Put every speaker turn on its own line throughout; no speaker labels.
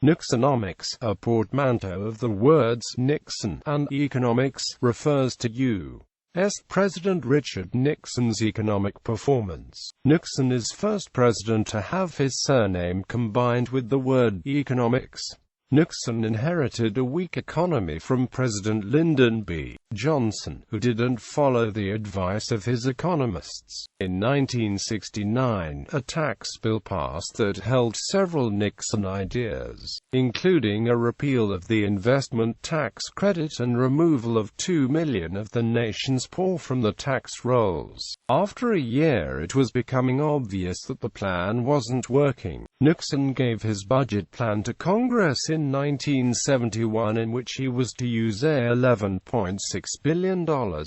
Nixonomics, a portmanteau of the words Nixon and economics, refers to U.S. President Richard Nixon's economic performance. Nixon is first president to have his surname combined with the word economics. Nixon inherited a weak economy from President Lyndon B. Johnson, who didn't follow the advice of his economists. In 1969, a tax bill passed that held several Nixon ideas, including a repeal of the investment tax credit and removal of 2 million of the nation's poor from the tax rolls. After a year, it was becoming obvious that the plan wasn't working. Nixon gave his budget plan to Congress in 1971, in which he was to use a $11.6 billion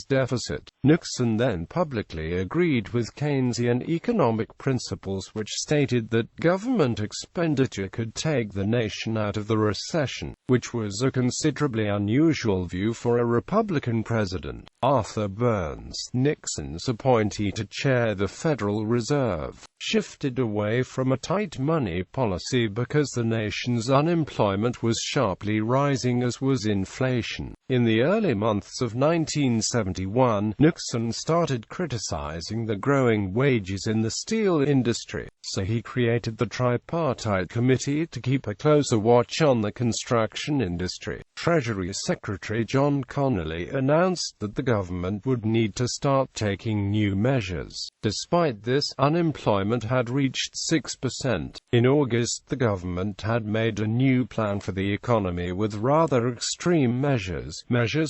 deficit. Nixon then publicly agreed with Keynesian economic principles which stated that government expenditure could take the nation out of the recession, which was a considerably unusual view for a Republican president. Arthur Burns, Nixon's appointee to chair the Federal Reserve, shifted away from a tight money policy because the nation's unemployment was sharply rising, as was inflation. In the early months of 1971, Nixon started criticizing the growing wages in the steel industry, so he created the Tripartite Committee to keep a closer watch on the construction industry. Treasury Secretary John Connally announced that the government would need to start taking new measures. Despite this, unemployment had reached 6%. In August, the government had made a new plan for the economy with rather extreme measures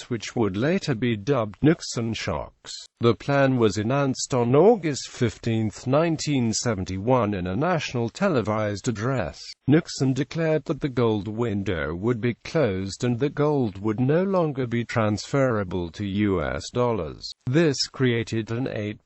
which would later be dubbed Nixon shocks. The plan was announced on August 15, 1971 in a national televised address. Nixon declared that the gold window would be closed and that gold would no longer be transferable to U.S. dollars. This created an 8%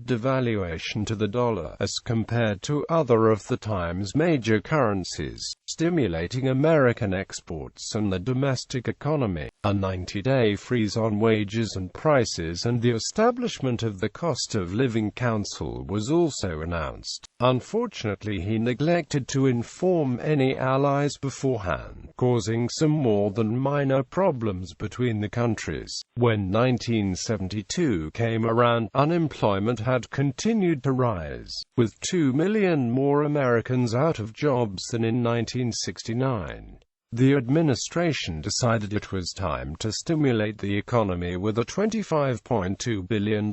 devaluation to the dollar as compared to other of the time's major currencies, stimulating American exports and the domestic economy. A 90-day freeze on wages and prices and the establishment of the Cost of Living Council was also announced. Unfortunately, he neglected to inform any allies beforehand, causing some more than minor problems between the countries. When 1972 came around, unemployment had continued to rise, with 2 million more Americans out of jobs than in 1969. The administration decided it was time to stimulate the economy with a $25.2 billion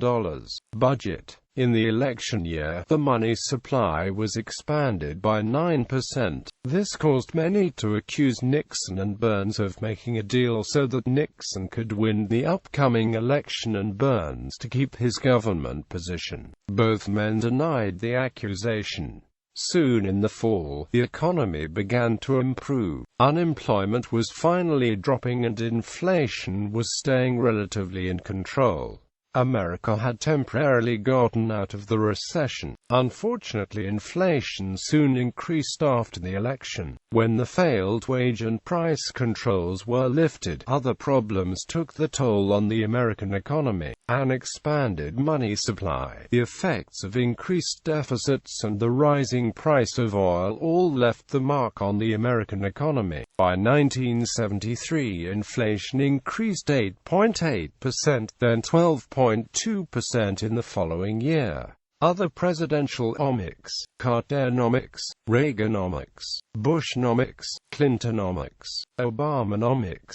budget. In the election year, the money supply was expanded by 9%. This caused many to accuse Nixon and Burns of making a deal so that Nixon could win the upcoming election and Burns to keep his government position. Both men denied the accusation. Soon in the fall, the economy began to improve. Unemployment was finally dropping and inflation was staying relatively in control. America had temporarily gotten out of the recession. Unfortunately, inflation soon increased after the election. When the failed wage and price controls were lifted, other problems took the toll on the American economy. An expanded money supply, the effects of increased deficits, and the rising price of oil all left the mark on the American economy. By 1973, inflation increased 8.8%, then 12.2% in the following year. Other presidential omics: Carternomics, Reaganomics, Bushnomics, Clintonomics, Obamanomics,